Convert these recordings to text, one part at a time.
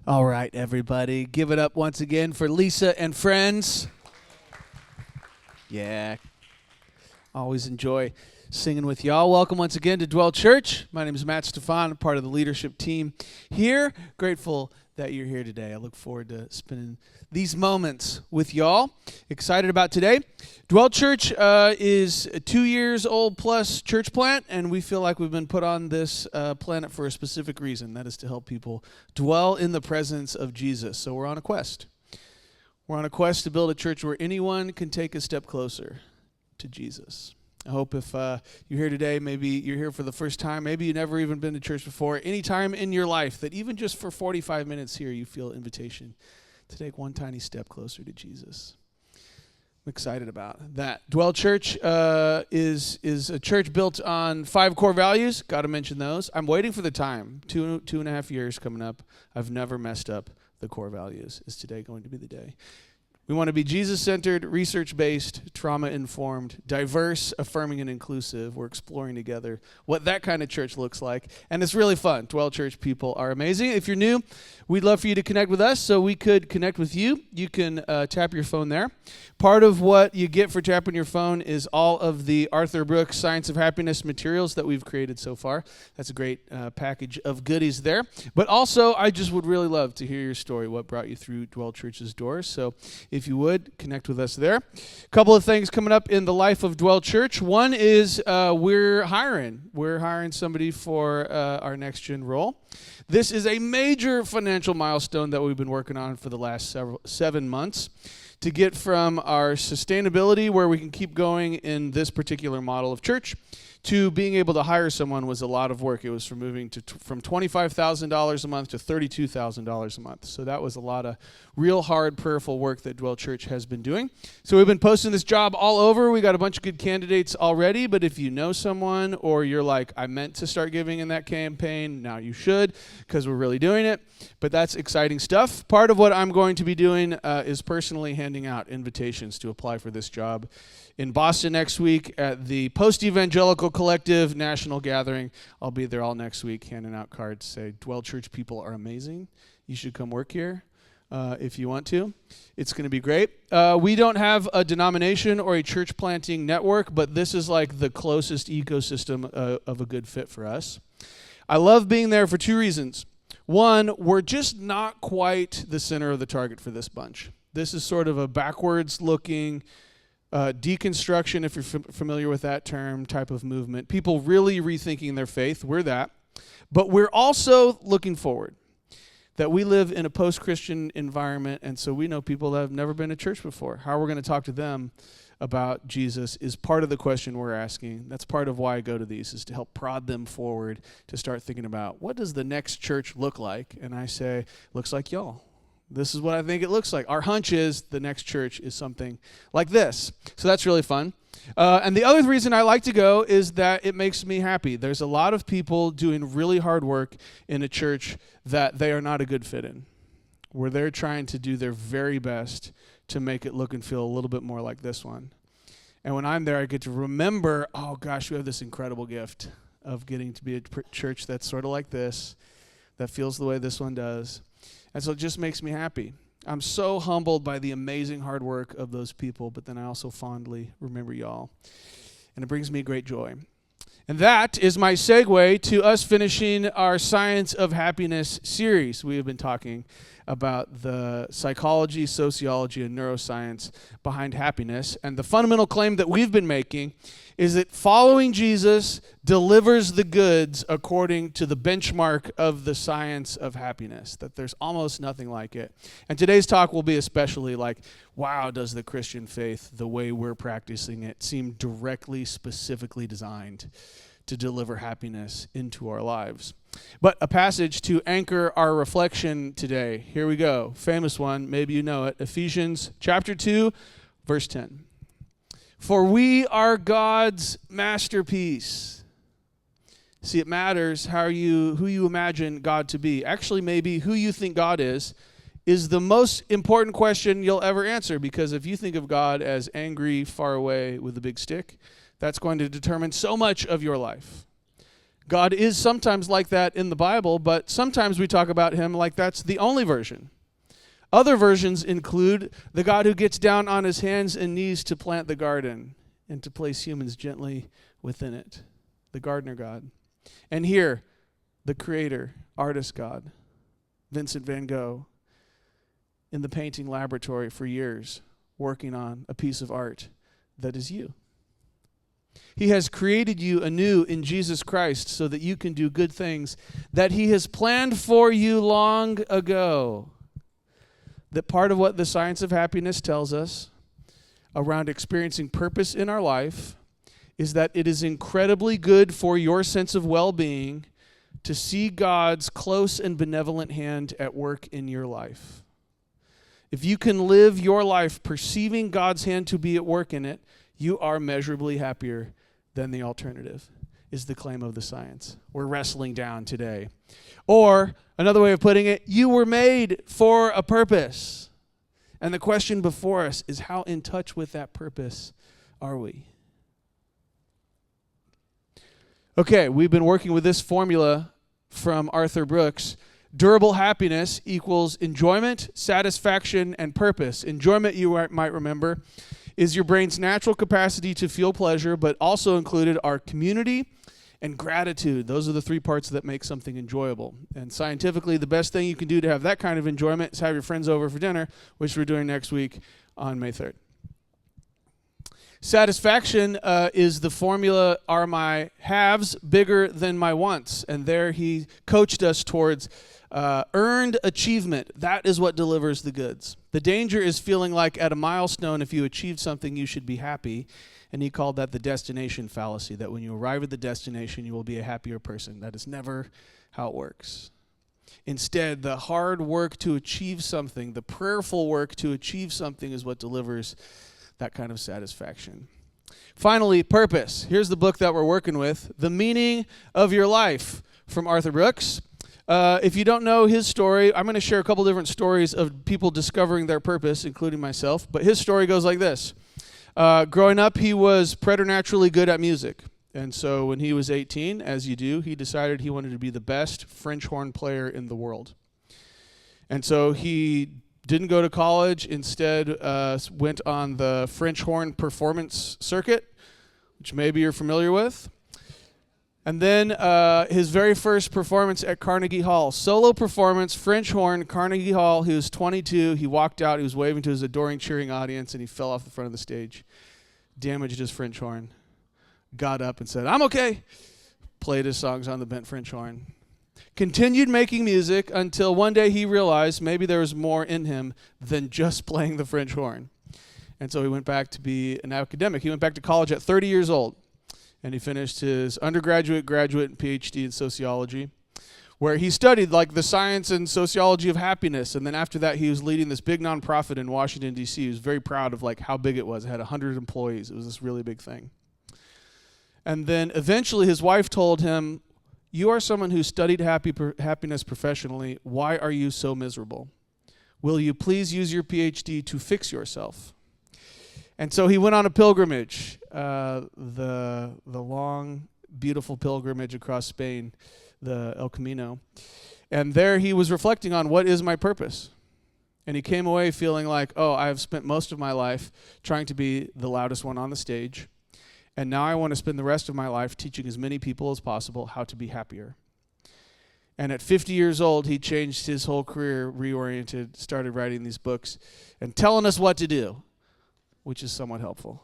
All right, everybody, give it up once again for Lisa and friends. Yeah, always enjoy singing with y'all. Welcome once again to Dwell Church. My name is Matt Stefan, part of the leadership team here. Grateful that you're here today. I look forward to spending these moments with y'all. Excited about today. Dwell Church is a 2 years old plus church plant, and we feel like we've been put on this planet for a specific reason. That is to help people dwell in the presence of Jesus. So we're on a quest. We're on a quest to build a church where anyone can take a step closer to Jesus. I hope if you're here today, maybe you're here for the first time, maybe you've never even been to church before, any time in your life that even just for 45 minutes here you feel invitation to take one tiny step closer to Jesus. I'm excited about that. Dwell Church is a church built on 5 core values. Got to mention those. I'm waiting for the time. 2.5 years coming up. I've never messed up the core values. Is today going to be the day? We want to be Jesus-centered, research-based, trauma-informed, diverse, affirming, and inclusive. We're exploring together what that kind of church looks like, and it's really fun. Dwell Church people are amazing. If you're new, we'd love for you to connect with us so we could connect with you. You can tap your phone there. Part of what you get for tapping your phone is all of the Arthur Brooks Science of Happiness materials that we've created so far. That's a great package of goodies there. But also, I just would really love to hear your story, what brought you through Dwell Church's doors. So if you would, connect with us there. A couple of things coming up in the life of Dwell Church. One is we're hiring. We're hiring somebody for our next gen role. This is a major financial milestone that we've been working on for the last 7 months to get from our sustainability, where we can keep going in this particular model of church, to being able to hire someone was a lot of work. It was from moving from $25,000 a month to $32,000 a month. So that was a lot of real hard, prayerful work that Dwell Church has been doing. So we've been posting this job all over. We got a bunch of good candidates already, but if you know someone or you're like, I meant to start giving in that campaign, now you should, because we're really doing it. But that's exciting stuff. Part of what I'm going to be doing is personally handing out invitations to apply for this job in Boston next week at the Post-Evangelical Collective National Gathering. I'll be there all next week handing out cards, say, Dwell Church people are amazing. You should come work here if you want to. It's going to be great. We don't have a denomination or a church planting network, but this is like the closest ecosystem of a good fit for us. I love being there for 2 reasons. One, we're just not quite the center of the target for this bunch. This is sort of a backwards-looking deconstruction, if you're familiar with that term, type of movement. People really rethinking their faith. We're that. But we're also looking forward, that we live in a post-Christian environment, and so we know people that have never been to church before. How we're going to talk to them about Jesus is part of the question we're asking. That's part of why I go to these, is to help prod them forward to start thinking about, what does the next church look like? And I say, looks like y'all. This is what I think it looks like. Our hunch is the next church is something like this. So that's really fun. And the other reason I like to go is that it makes me happy. There's a lot of people doing really hard work in a church that they are not a good fit in, where they're trying to do their very best to make it look and feel a little bit more like this one. And when I'm there, I get to remember, oh gosh, we have this incredible gift of getting to be a church that's sort of like this, that feels the way this one does. And so it just makes me happy. I'm so humbled by the amazing hard work of those people, but then I also fondly remember y'all. And it brings me great joy. And that is my segue to us finishing our Science of Happiness series. We have been talking about the psychology, sociology, and neuroscience behind happiness. And the fundamental claim that we've been making is that following Jesus delivers the goods according to the benchmark of the science of happiness, that there's almost nothing like it. And today's talk will be especially like, wow, does the Christian faith, the way we're practicing it, seem directly, specifically designed to deliver happiness into our lives? But a passage to anchor our reflection today. Here we go. Famous one, maybe you know it. Ephesians chapter 2, verse 10. For we are God's masterpiece. See, it matters who you imagine God to be. Actually, maybe who you think God is the most important question you'll ever answer, because if you think of God as angry, far away with a big stick, that's going to determine so much of your life. God is sometimes like that in the Bible, but sometimes we talk about him like that's the only version. Other versions include the God who gets down on his hands and knees to plant the garden and to place humans gently within it, the gardener God. And here, the creator, artist God, Vincent van Gogh, in the painting laboratory for years, working on a piece of art that is you. He has created you anew in Jesus Christ so that you can do good things that he has planned for you long ago. That part of what the science of happiness tells us around experiencing purpose in our life is that it is incredibly good for your sense of well-being to see God's close and benevolent hand at work in your life. If you can live your life perceiving God's hand to be at work in it, you are measurably happier than the alternative, is the claim of the science we're wrestling down today. Or, another way of putting it, you were made for a purpose. And the question before us is, how in touch with that purpose are we? Okay, we've been working with this formula from Arthur Brooks. Durable happiness equals enjoyment, satisfaction, and purpose. Enjoyment, you might remember, is your brain's natural capacity to feel pleasure, but also included are community and gratitude. Those are the three parts that make something enjoyable. And scientifically, the best thing you can do to have that kind of enjoyment is have your friends over for dinner, which we're doing next week on May 3rd. Satisfaction is the formula, are my haves bigger than my wants? And there he coached us towards earned achievement. That is what delivers the goods. The danger is feeling like at a milestone, if you achieved something, you should be happy. And he called that the destination fallacy, that when you arrive at the destination, you will be a happier person. That is never how it works. Instead, the hard work to achieve something, the prayerful work to achieve something is what delivers that kind of satisfaction. Finally, purpose. Here's the book that we're working with, The Meaning of Your Life, from Arthur Brooks. If you don't know his story, I'm going to share a couple different stories of people discovering their purpose, including myself. But his story goes like this. Growing up, he was preternaturally good at music. And so when he was 18, as you do, he decided he wanted to be the best French horn player in the world. And so he didn't go to college, instead went on the French horn performance circuit, which maybe you're familiar with. And then his very first performance at Carnegie Hall, solo performance, French horn, Carnegie Hall. He was 22. He walked out. He was waving to his adoring, cheering audience, and he fell off the front of the stage, damaged his French horn, got up and said, "I'm okay," played his songs on the bent French horn, continued making music until one day he realized maybe there was more in him than just playing the French horn. And so he went back to be an academic. He went back to college at 30 years old. And he finished his undergraduate, graduate, and PhD in sociology, where he studied like the science and sociology of happiness. And then after that, he was leading this big nonprofit in Washington, D.C. He was very proud of like how big it was. It had 100 employees. It was this really big thing. And then eventually his wife told him, "You are someone who studied happiness professionally. Why are you so miserable? Will you please use your PhD to fix yourself?" And so he went on a pilgrimage, the long, beautiful pilgrimage across Spain, the El Camino. And there he was reflecting on, what is my purpose? And he came away feeling like, oh, I have spent most of my life trying to be the loudest one on the stage. And now I want to spend the rest of my life teaching as many people as possible how to be happier. And at 50 years old, he changed his whole career, reoriented, started writing these books and telling us what to do, which is somewhat helpful.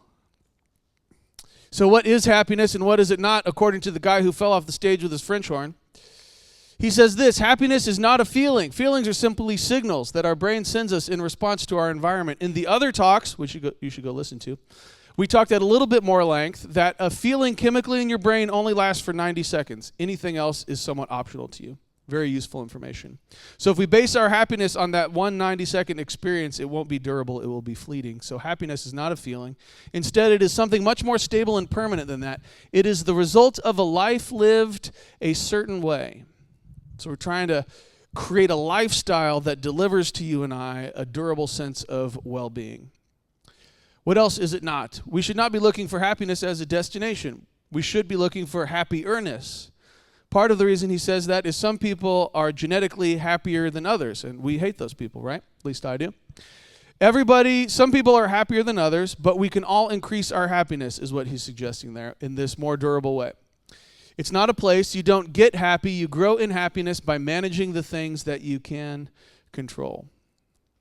So what is happiness and what is it not, according to the guy who fell off the stage with his French horn? He says this: happiness is not a feeling. Feelings are simply signals that our brain sends us in response to our environment. In the other talks, which you should go listen to, we talked at a little bit more length that a feeling chemically in your brain only lasts for 90 seconds. Anything else is somewhat optional to you. Very useful information. So if we base our happiness on that 1 90-second experience, it won't be durable, it will be fleeting. So happiness is not a feeling. Instead, it is something much more stable and permanent than that. It is the result of a life lived a certain way. So we're trying to create a lifestyle that delivers to you and I a durable sense of well-being. What else is it not? We should not be looking for happiness as a destination. We should be looking for happy-erness. Part of the reason he says that is some people are genetically happier than others, and we hate those people, right? At least I do. Some people are happier than others, but we can all increase our happiness, is what he's suggesting there in this more durable way. It's not a place. You don't get happy. You grow in happiness by managing the things that you can control.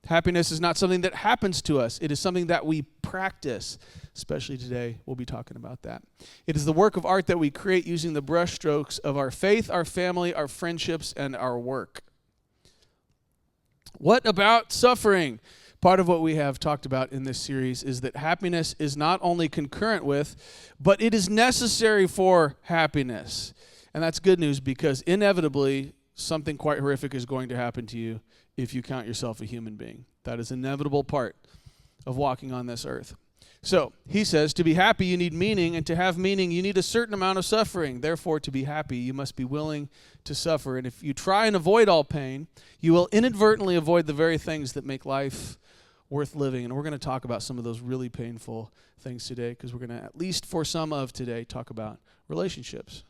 Happiness is not something that happens to us. It is something that we practice, especially today. We'll be talking about that. It is the work of art that we create using the brushstrokes of our faith, our family, our friendships, and our work. What about suffering? Part of what we have talked about in this series is that happiness is not only concurrent with, but it is necessary for happiness. And that's good news because inevitably something quite horrific is going to happen to you if you count yourself a human being. That is an inevitable part of walking on this earth. So, he says, to be happy, you need meaning, and to have meaning, you need a certain amount of suffering. Therefore, to be happy, you must be willing to suffer. And if you try and avoid all pain, you will inadvertently avoid the very things that make life worth living. And we're going to talk about some of those really painful things today, because we're going to, at least for some of today, talk about relationships.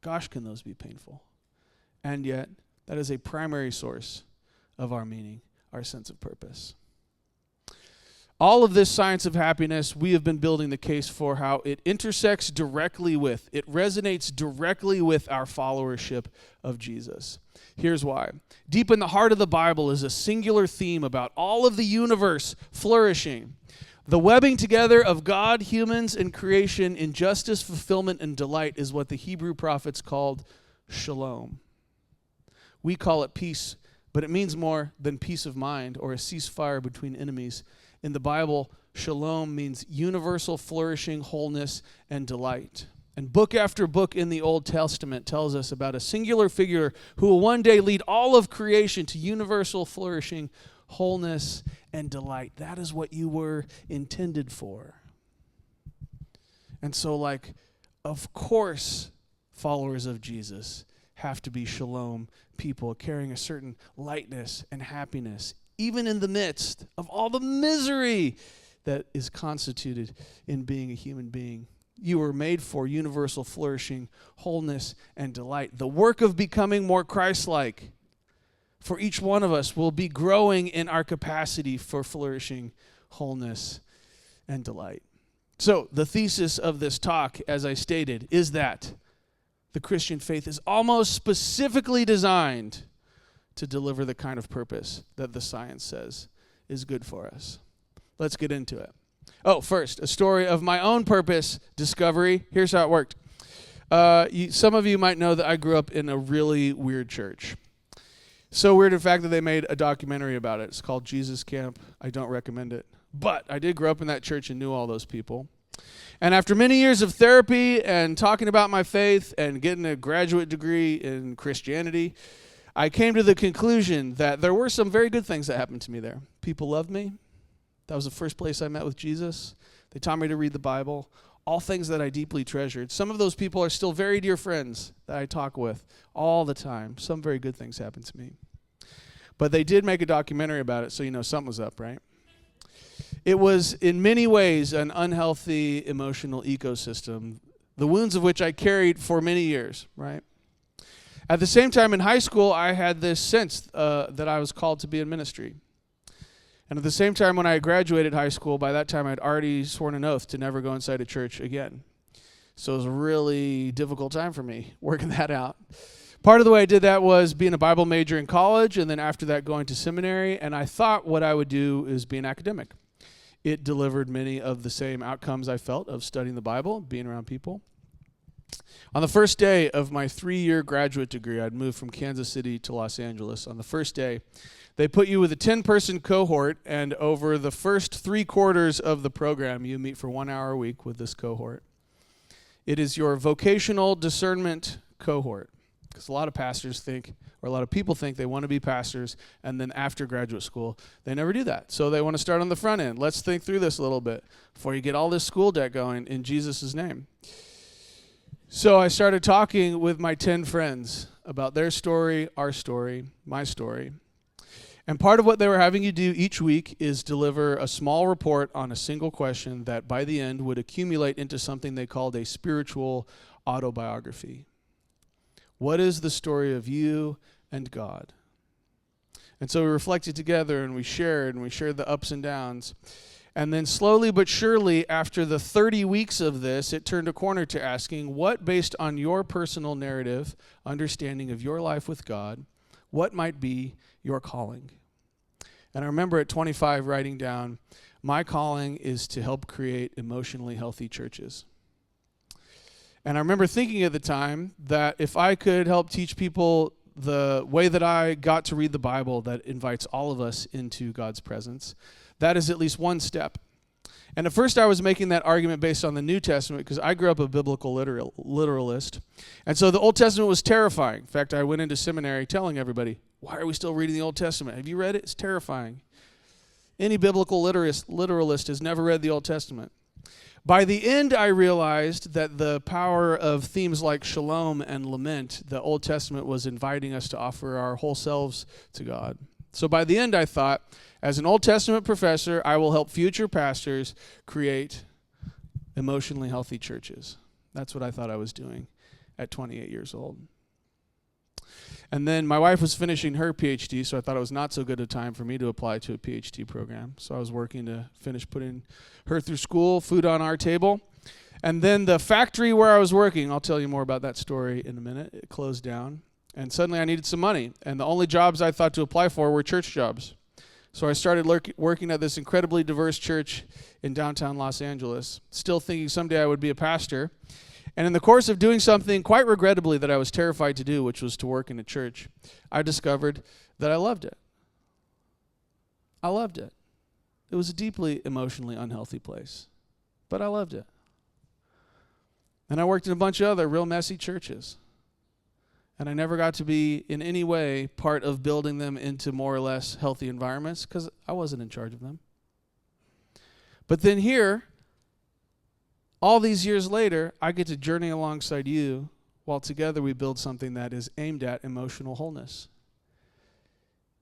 Gosh, can those be painful. And yet, that is a primary source of our meaning, our sense of purpose. All of this science of happiness, we have been building the case for how it intersects directly with, it resonates directly with our followership of Jesus. Here's why. Deep in the heart of the Bible is a singular theme about all of the universe flourishing. The webbing together of God, humans, and creation in justice, fulfillment, and delight is what the Hebrew prophets called shalom. We call it peace, but it means more than peace of mind or a ceasefire between enemies. In the Bible, shalom means universal flourishing, wholeness, and delight. And book after book in the Old Testament tells us about a singular figure who will one day lead all of creation to universal flourishing, wholeness, and delight. That is what you were intended for. And so, of course, followers of Jesus have to be shalom people, carrying a certain lightness and happiness, even in the midst of all the misery that is constituted in being a human being. You were made for universal flourishing, wholeness, and delight. The work of becoming more Christ-like for each one of us will be growing in our capacity for flourishing, wholeness, and delight. So, the thesis of this talk, as I stated, is that the Christian faith is almost specifically designed to deliver the kind of purpose that the science says is good for us. Let's get into it. First, a story of my own purpose discovery. Here's how it worked. Some of you might know that I grew up in a really weird church. So weird, in fact, that they made a documentary about it. It's called Jesus Camp. I don't recommend it. But I did grow up in that church and knew all those people. And after many years of therapy and talking about my faith and getting a graduate degree in Christianity, I came to the conclusion that there were some very good things that happened to me there. People loved me. That was the first place I met with Jesus. They taught me to read the Bible, all things that I deeply treasured. Some of those people are still very dear friends that I talk with all the time. Some very good things happened to me. But they did make a documentary about it, so you know something was up, right? It was in many ways an unhealthy emotional ecosystem, the wounds of which I carried for many years, right? At the same time, in high school, I had this sense that I was called to be in ministry. And at the same time, when I graduated high school, by that time, I'd already sworn an oath to never go inside a church again. So it was a really difficult time for me, working that out. Part of the way I did that was being a Bible major in college, and then after that, going to seminary. And I thought what I would do is be an academic. It delivered many of the same outcomes I felt of studying the Bible, being around people. On the first day of my 3-year graduate degree, I'd moved from Kansas City to Los Angeles. On the first day, they put you with a 10-person cohort, and over the first 3/4 of the program, you meet for 1 hour a week with this cohort. It is your vocational discernment cohort, because a lot of pastors think, or a lot of people think they want to be pastors, and then after graduate school, they never do that. So they want to start on the front end. Let's think through this a little bit before you get all this school debt going in Jesus' name. So I started talking with my 10 friends about their story, our story, my story. And part of what they were having you do each week is deliver a small report on a single question that by the end would accumulate into something they called a spiritual autobiography. What is the story of you and God? And so we reflected together and we shared the ups and downs. And then slowly but surely, after the 30 weeks of this, it turned a corner to asking, what, based on your personal narrative, understanding of your life with God, what might be your calling? And I remember at 25 writing down, my calling is to help create emotionally healthy churches. And I remember thinking at the time that if I could help teach people the way that I got to read the Bible that invites all of us into God's presence, that is at least one step. And at first I was making that argument based on the New Testament because I grew up a biblical literalist. And so the Old Testament was terrifying. In fact, I went into seminary telling everybody, why are we still reading the Old Testament? Have you read it? It's terrifying. Any biblical literalist has never read the Old Testament. By the end, I realized that the power of themes like shalom and lament, the Old Testament was inviting us to offer our whole selves to God. So by the end, I thought, as an Old Testament professor, I will help future pastors create emotionally healthy churches. That's what I thought I was doing at 28 years old. And then my wife was finishing her PhD, so I thought it was not so good a time for me to apply to a PhD program. So I was working to finish putting her through school, food on our table. And then the factory where I was working, I'll tell you more about that story in a minute, it closed down. And suddenly I needed some money. And the only jobs I thought to apply for were church jobs. So I started working at this incredibly diverse church in downtown Los Angeles, still thinking someday I would be a pastor. And in the course of doing something quite regrettably that I was terrified to do, which was to work in a church, I discovered that I loved it. I loved it. It was a deeply emotionally unhealthy place, but I loved it. And I worked in a bunch of other real messy churches. And I never got to be in any way part of building them into more or less healthy environments because I wasn't in charge of them. But then here, all these years later, I get to journey alongside you while together we build something that is aimed at emotional wholeness.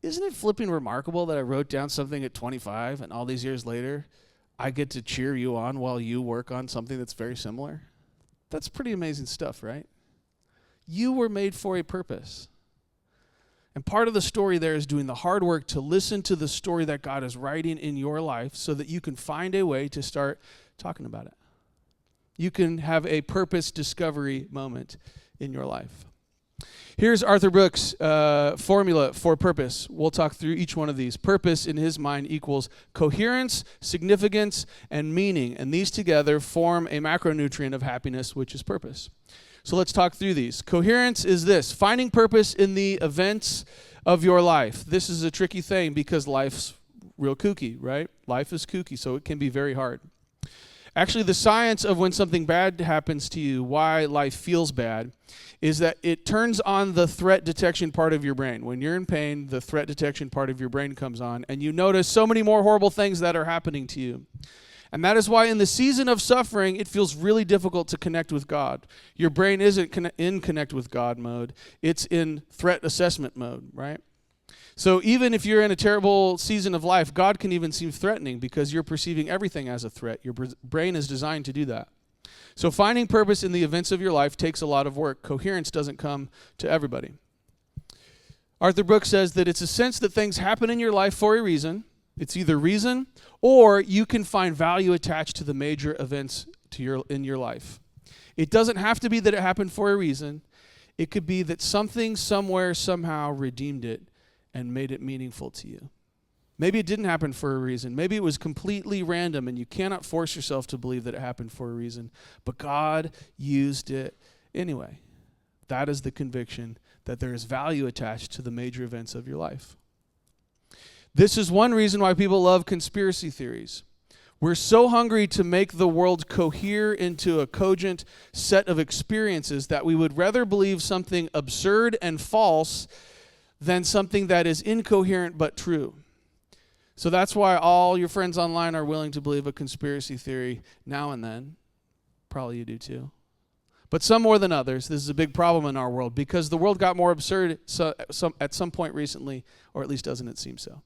Isn't it flipping remarkable that I wrote down something at 25 and all these years later, I get to cheer you on while you work on something that's very similar? That's pretty amazing stuff, right? You were made for a purpose. And part of the story there is doing the hard work to listen to the story that God is writing in your life so that you can find a way to start talking about it. You can have a purpose discovery moment in your life. Here's Arthur Brooks' formula for purpose. We'll talk through each one of these. Purpose in his mind equals coherence, significance, and meaning. And these together form a macronutrient of happiness, which is purpose. So let's talk through these. Coherence is this: finding purpose in the events of your life. This is a tricky thing because life's real kooky, right? Life is kooky, so it can be very hard. Actually, the science of when something bad happens to you, why life feels bad, is that it turns on the threat detection part of your brain. When you're in pain, the threat detection part of your brain comes on, and you notice so many more horrible things that are happening to you. And that is why in the season of suffering, it feels really difficult to connect with God. Your brain isn't in connect with God mode. It's in threat assessment mode, right? So even if you're in a terrible season of life, God can even seem threatening because you're perceiving everything as a threat. Your brain is designed to do that. So finding purpose in the events of your life takes a lot of work. Coherence doesn't come to everybody. Arthur Brooks says that it's a sense that things happen in your life for a reason. It's either reason or you can find value attached to the major events in your life. It doesn't have to be that it happened for a reason. It could be that something, somewhere, somehow redeemed it and made it meaningful to you. Maybe it didn't happen for a reason. Maybe it was completely random and you cannot force yourself to believe that it happened for a reason. But God used it anyway. That is the conviction that there is value attached to the major events of your life. This is one reason why people love conspiracy theories. We're so hungry to make the world cohere into a cogent set of experiences that we would rather believe something absurd and false than something that is incoherent but true. So that's why all your friends online are willing to believe a conspiracy theory now and then. Probably you do too. But some more than others. This is a big problem in our world because the world got more absurd at some point recently, or at least doesn't it seem so.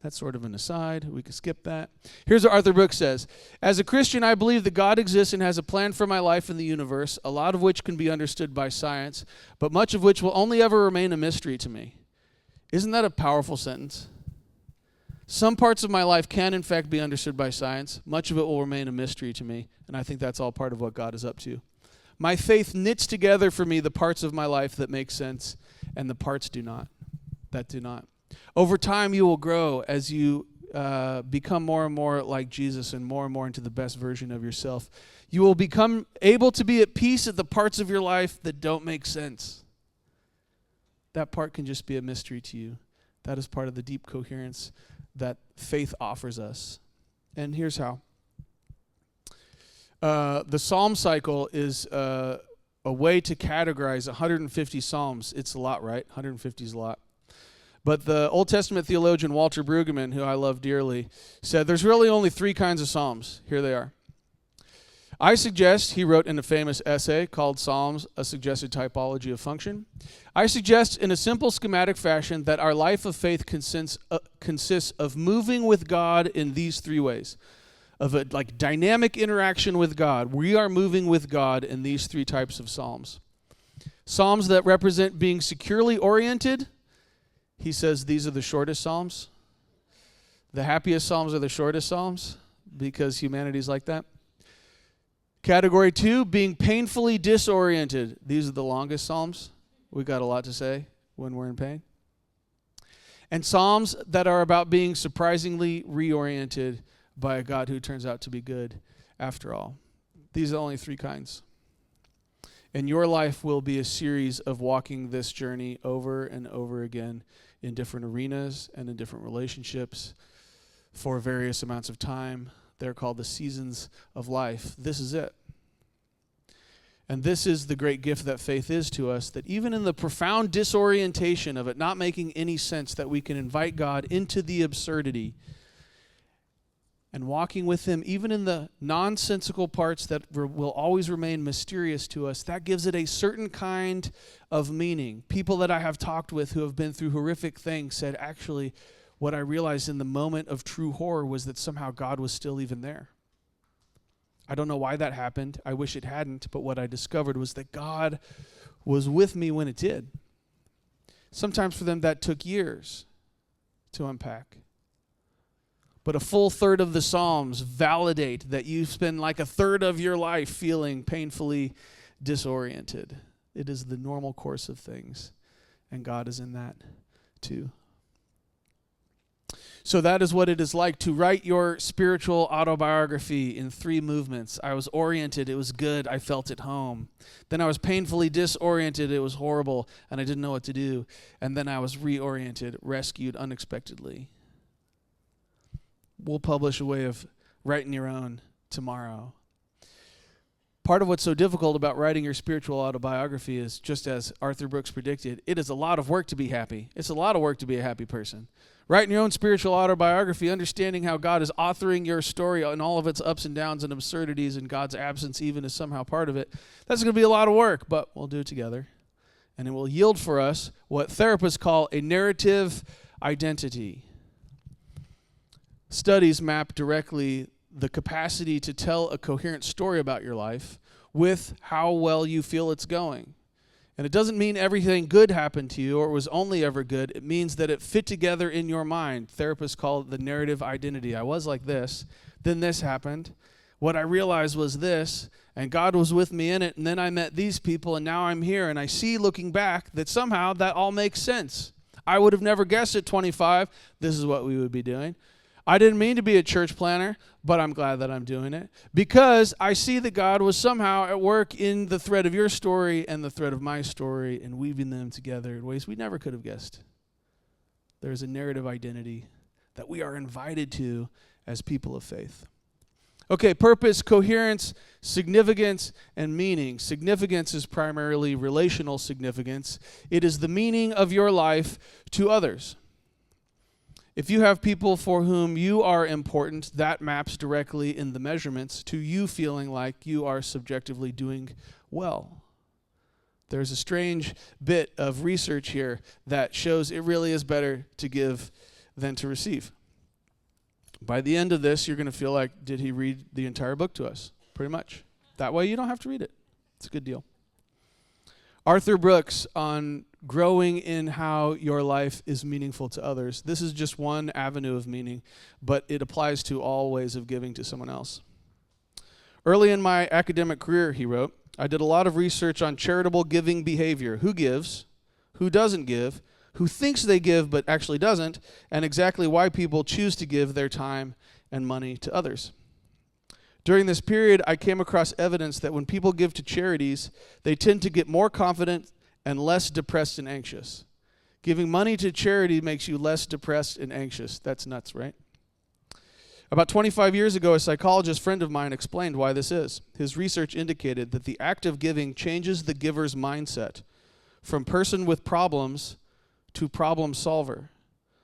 That's sort of an aside. We can skip that. Here's what Arthur Brooks says. As a Christian, I believe that God exists and has a plan for my life in the universe, a lot of which can be understood by science, but much of which will only ever remain a mystery to me. Isn't that a powerful sentence? Some parts of my life can, in fact, be understood by science. Much of it will remain a mystery to me, and I think that's all part of what God is up to. My faith knits together for me the parts of my life that make sense, and the parts that do not. Over time, you will grow as you become more and more like Jesus and more into the best version of yourself. You will become able to be at peace at the parts of your life that don't make sense. That part can just be a mystery to you. That is part of the deep coherence that faith offers us. And here's how. The Psalm cycle is a way to categorize 150 Psalms. It's a lot, right? 150 is a lot. But the Old Testament theologian Walter Brueggemann, who I love dearly, said there's really only 3 kinds of Psalms. Here they are. I suggest, he wrote in a famous essay called Psalms, A Suggested Typology of Function. I suggest in a simple schematic fashion that our life of faith consists of moving with God in these 3 ways. Of a dynamic interaction with God. We are moving with God in these 3 types of Psalms. Psalms that represent being securely oriented. He says these are the shortest Psalms. The happiest Psalms are the shortest Psalms because humanity's like that. Category 2, being painfully disoriented. These are the longest Psalms. We've got a lot to say when we're in pain. And Psalms that are about being surprisingly reoriented by a God who turns out to be good after all. These are only 3 kinds. And your life will be a series of walking this journey over and over again in different arenas and in different relationships for various amounts of time. They're called the seasons of life. This is it. And this is the great gift that faith is to us, that even in the profound disorientation of it not making any sense, that we can invite God into the absurdity and walking with him, even in the nonsensical parts that will always remain mysterious to us. That gives it a certain kind of meaning. People that I have talked with who have been through horrific things said, actually, what I realized in the moment of true horror was that somehow God was still even there. I don't know why that happened. I wish it hadn't, but what I discovered was that God was with me when it did. Sometimes for them that took years to unpack. But a full third of the Psalms validate that you spend like a third of your life feeling painfully disoriented. It is the normal course of things, and God is in that too. So that is what it is like to write your spiritual autobiography in 3 movements. I was oriented, it was good, I felt at home. Then I was painfully disoriented, it was horrible, and I didn't know what to do. And then I was reoriented, rescued unexpectedly. We'll publish a way of writing your own tomorrow. Part of what's so difficult about writing your spiritual autobiography is, just as Arthur Brooks predicted, it is a lot of work to be happy. It's a lot of work to be a happy person. Writing your own spiritual autobiography, understanding how God is authoring your story and all of its ups and downs and absurdities, and God's absence even is somehow part of it, that's going to be a lot of work, but we'll do it together. And it will yield for us what therapists call a narrative identity. Studies map directly the capacity to tell a coherent story about your life with how well you feel it's going. And it doesn't mean everything good happened to you or it was only ever good. It means that it fit together in your mind. Therapists call it the narrative identity. I was like this, then this happened. What I realized was this, and God was with me in it, and then I met these people, and now I'm here, and I see looking back that somehow that all makes sense. I would have never guessed at 25 this is what we would be doing. I didn't mean to be a church planner, but I'm glad that I'm doing it because I see that God was somehow at work in the thread of your story and the thread of my story and weaving them together in ways we never could have guessed. There's a narrative identity that we are invited to as people of faith. Okay, purpose, coherence, significance, and meaning. Significance is primarily relational significance. It is the meaning of your life to others. If you have people for whom you are important, that maps directly in the measurements to you feeling like you are subjectively doing well. There's a strange bit of research here that shows it really is better to give than to receive. By the end of this, you're going to feel like, did he read the entire book to us? Pretty much. That way you don't have to read it. It's a good deal. Arthur Brooks on growing in how your life is meaningful to others. This is just one avenue of meaning, but it applies to all ways of giving to someone else. Early in my academic career, he wrote, I did a lot of research on charitable giving behavior. Who gives? Who doesn't give? Who thinks they give but actually doesn't? And exactly why people choose to give their time and money to others. During this period, I came across evidence that when people give to charities, they tend to get more confident and less depressed and anxious. Giving money to charity makes you less depressed and anxious. That's nuts, right? About 25 years ago, a psychologist friend of mine explained why this is. His research indicated that the act of giving changes the giver's mindset from person with problems to problem solver,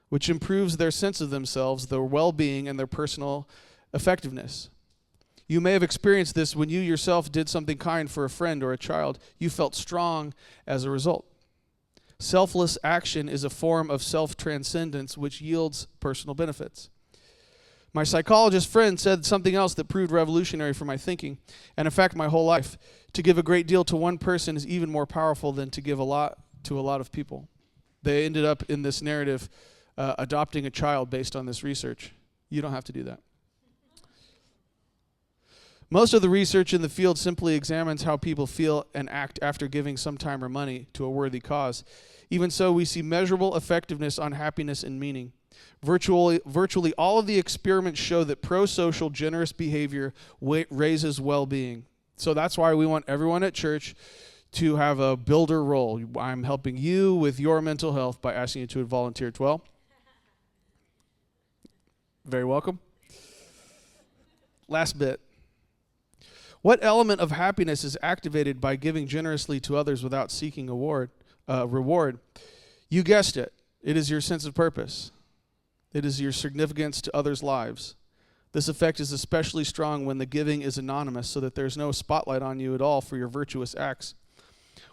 which improves their sense of themselves, their well-being, and their personal effectiveness. You may have experienced this when you yourself did something kind for a friend or a child. You felt strong as a result. Selfless action is a form of self-transcendence which yields personal benefits. My psychologist friend said something else that proved revolutionary for my thinking, and in fact my whole life. To give a great deal to one person is even more powerful than to give a lot to a lot of people. They ended up in this narrative adopting a child based on this research. You don't have to do that. Most of the research in the field simply examines how people feel and act after giving some time or money to a worthy cause. Even so, we see measurable effectiveness on happiness and meaning. Virtually all of the experiments show that pro-social, generous behavior raises well-being. So that's why we want everyone at church to have a builder role. I'm helping you with your mental health by asking you to volunteer as well. Very welcome. Last bit. What element of happiness is activated by giving generously to others without seeking reward? You guessed it. It is your sense of purpose. It is your significance to others' lives. This effect is especially strong when the giving is anonymous, so that there's no spotlight on you at all for your virtuous acts.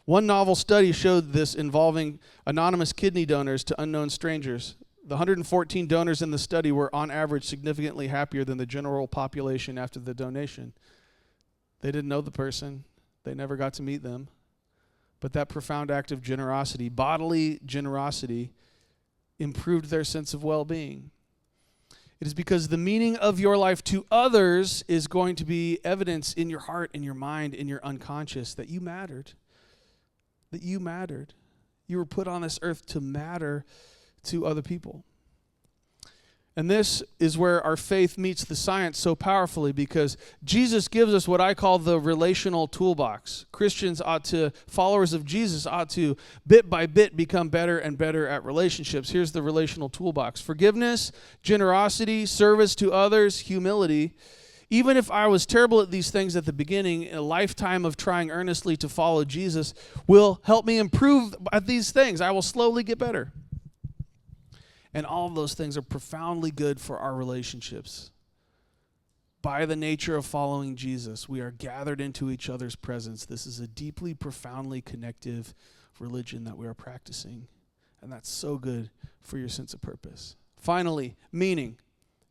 One novel study showed this involving anonymous kidney donors to unknown strangers. The 114 donors in the study were on average significantly happier than the general population after the donation. They didn't know the person. They never got to meet them. But that profound act of generosity, bodily generosity, improved their sense of well-being. It is because the meaning of your life to others is going to be evidence in your heart, in your mind, in your unconscious that you mattered. That you mattered. You were put on this earth to matter to other people. And this is where our faith meets the science so powerfully, because Jesus gives us what I call the relational toolbox. Followers of Jesus ought to, bit by bit, become better and better at relationships. Here's the relational toolbox. Forgiveness, generosity, service to others, humility. Even if I was terrible at these things at the beginning, a lifetime of trying earnestly to follow Jesus will help me improve at these things. I will slowly get better. And all of those things are profoundly good for our relationships. By the nature of following Jesus, we are gathered into each other's presence. This is a deeply, profoundly connective religion that we are practicing. And that's so good for your sense of purpose. Finally, meaning.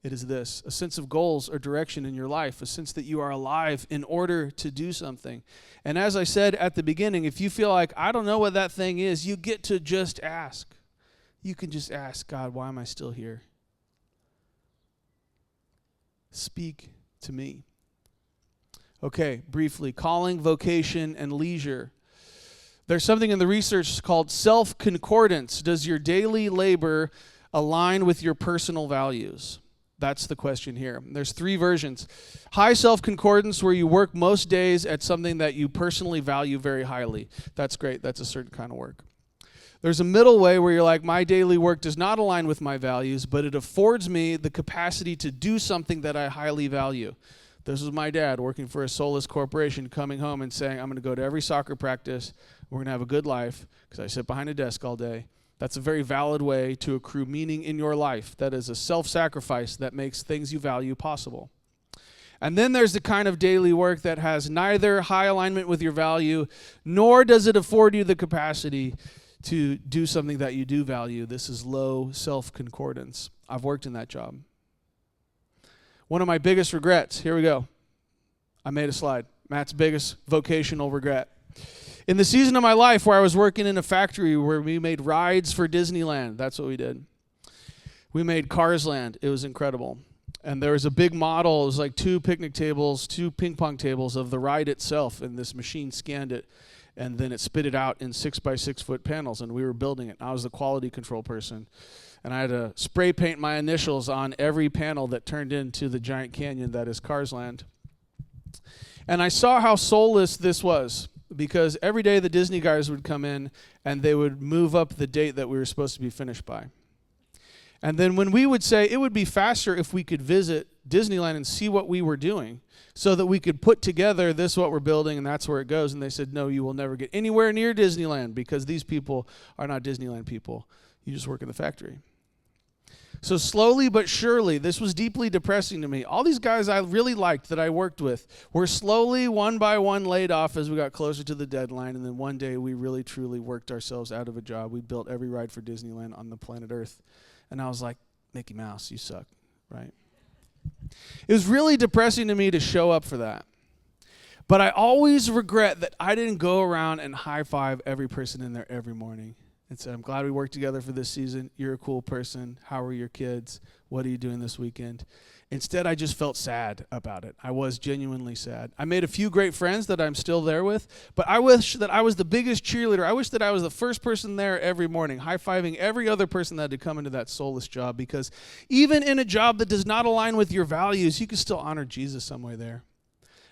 It is this: a sense of goals or direction in your life, a sense that you are alive in order to do something. And as I said at the beginning, if you feel like, I don't know what that thing is, you get to just ask. You can just ask, God, why am I still here? Speak to me. Okay, briefly, calling, vocation, and leisure. There's something in the research called self-concordance. Does your daily labor align with your personal values? That's the question here. There's 3 versions. High self-concordance, where you work most days at something that you personally value very highly. That's great. That's a certain kind of work. There's a middle way where you're like, my daily work does not align with my values, but it affords me the capacity to do something that I highly value. This was my dad working for a soulless corporation, coming home and saying, I'm going to go to every soccer practice. We're going to have a good life because I sit behind a desk all day. That's a very valid way to accrue meaning in your life. That is a self-sacrifice that makes things you value possible. And then there's the kind of daily work that has neither high alignment with your value, nor does it afford you the capacity to do something that you do value. This is low self-concordance. I've worked in that job. One of my biggest regrets, here we go. I made a slide. Matt's biggest vocational regret. In the season of my life where I was working in a factory where we made rides for Disneyland, that's what we did. We made Cars Land. It was incredible. And there was a big model. It was like 2 picnic tables, 2 ping pong tables of the ride itself, and this machine scanned it, and then it spit it out in 6 by 6 foot panels, and we were building it. I was the quality control person, and I had to spray paint my initials on every panel that turned into the giant canyon that is Cars Land. And I saw how soulless this was, because every day the Disney guys would come in, and they would move up the date that we were supposed to be finished by. And then when we would say it would be faster if we could visit Disneyland and see what we were doing so that we could put together this is what we're building and that's where it goes. And they said, no, you will never get anywhere near Disneyland because these people are not Disneyland people. You just work in the factory. So slowly but surely, this was deeply depressing to me. All these guys I really liked that I worked with were slowly, one by one, laid off as we got closer to the deadline. And then one day we really, truly worked ourselves out of a job. We built every ride for Disneyland on the planet Earth. And I was like, Mickey Mouse, you suck, right? It was really depressing to me to show up for that. But I always regret that I didn't go around and high five every person in there every morning and say, I'm glad we worked together for this season. You're a cool person. How are your kids? What are you doing this weekend? Instead, I just felt sad about it. I was genuinely sad. I made a few great friends that I'm still there with, but I wish that I was the biggest cheerleader. I wish that I was the first person there every morning, high-fiving every other person that had to come into that soulless job, because even in a job that does not align with your values, you can still honor Jesus somewhere there.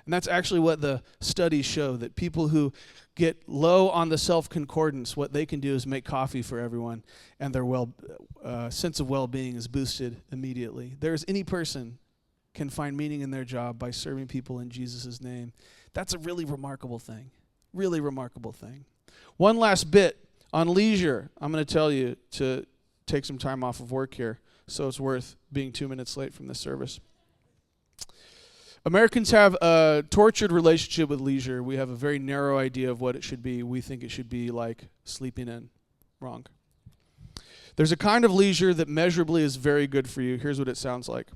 And that's actually what the studies show, that people who get low on the self-concordance, what they can do is make coffee for everyone, and their sense of well-being is boosted immediately. Any person can find meaning in their job by serving people in Jesus' name. That's a really remarkable thing. Really remarkable thing. One last bit on leisure. I'm going to tell you to take some time off of work here, so it's worth being 2 minutes late from this service. Americans have a tortured relationship with leisure. We have a very narrow idea of what it should be. We think it should be like sleeping in. Wrong. There's a kind of leisure that measurably is very good for you. Here's what it sounds like.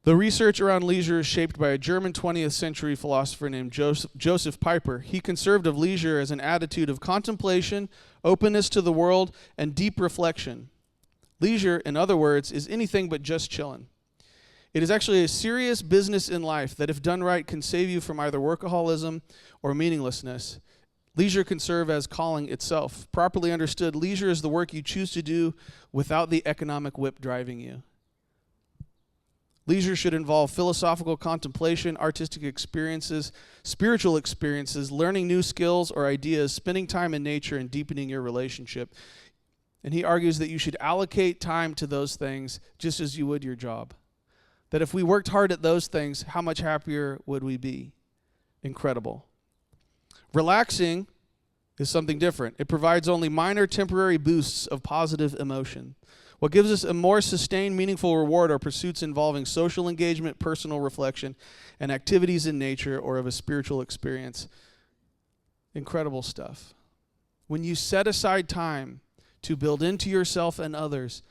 The research around leisure is shaped by a German 20th century philosopher named Joseph Piper. He conceived of leisure as an attitude of contemplation, openness to the world, and deep reflection. Leisure, in other words, is anything but just chilling. It is actually a serious business in life that, if done right, can save you from either workaholism or meaninglessness. Leisure can serve as calling itself. Properly understood, leisure is the work you choose to do without the economic whip driving you. Leisure should involve philosophical contemplation, artistic experiences, spiritual experiences, learning new skills or ideas, spending time in nature, and deepening your relationship. And he argues that you should allocate time to those things just as you would your job. That if we worked hard at those things, how much happier would we be? Incredible. Relaxing is something different. It provides only minor temporary boosts of positive emotion. What gives us a more sustained, meaningful reward are pursuits involving social engagement, personal reflection, and activities in nature or of a spiritual experience. Incredible stuff. When you set aside time to build into yourself and others,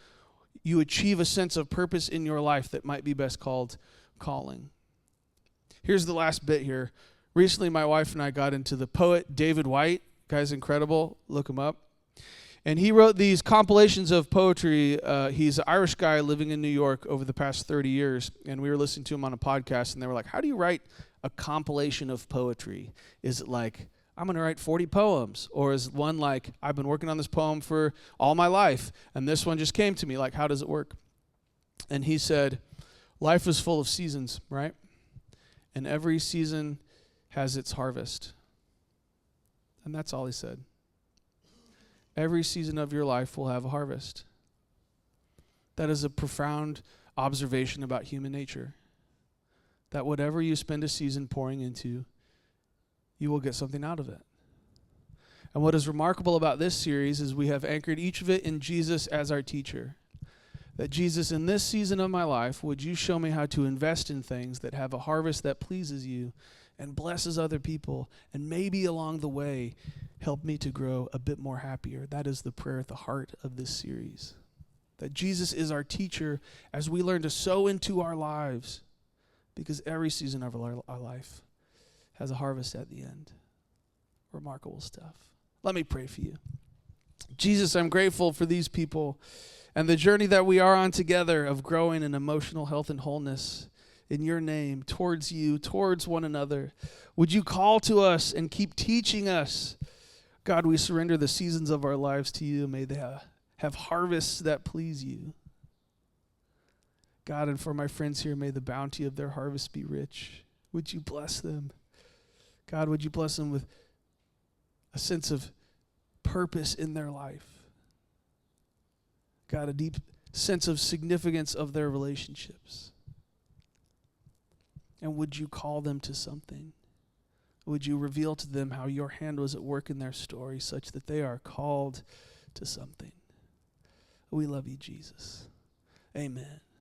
you achieve a sense of purpose in your life that might be best called calling. Here's the last bit here. Recently, my wife and I got into the poet David Whyte. Guy's incredible. Look him up. And he wrote these compilations of poetry. He's an Irish guy living in New York over the past 30 years. And we were listening to him on a podcast, and they were like, how do you write a compilation of poetry? Is it like, I'm going to write 40 poems? Or is one like, I've been working on this poem for all my life, and this one just came to me. Like, how does it work? And he said, life is full of seasons, right? And every season has its harvest. And that's all he said. Every season of your life will have a harvest. That is a profound observation about human nature. That whatever you spend a season pouring into, you will get something out of it. And what is remarkable about this series is we have anchored each of it in Jesus as our teacher. That Jesus, in this season of my life, would you show me how to invest in things that have a harvest that pleases you and blesses other people, and maybe along the way help me to grow a bit more happier. That is the prayer at the heart of this series. that Jesus is our teacher as we learn to sow into our lives, because every season of our life has a harvest at the end. Remarkable stuff. Let me pray for you. Jesus, I'm grateful for these people and the journey that we are on together of growing in emotional health and wholeness in your name, towards you, towards one another. Would you call to us and keep teaching us? God, we surrender the seasons of our lives to you. May they have harvests that please you. God, and for my friends here, may the bounty of their harvest be rich. Would you bless them? God, would you bless them with a sense of purpose in their life? God, a deep sense of significance of their relationships. And would you call them to something? Would you reveal to them how your hand was at work in their story such that they are called to something? We love you, Jesus. Amen.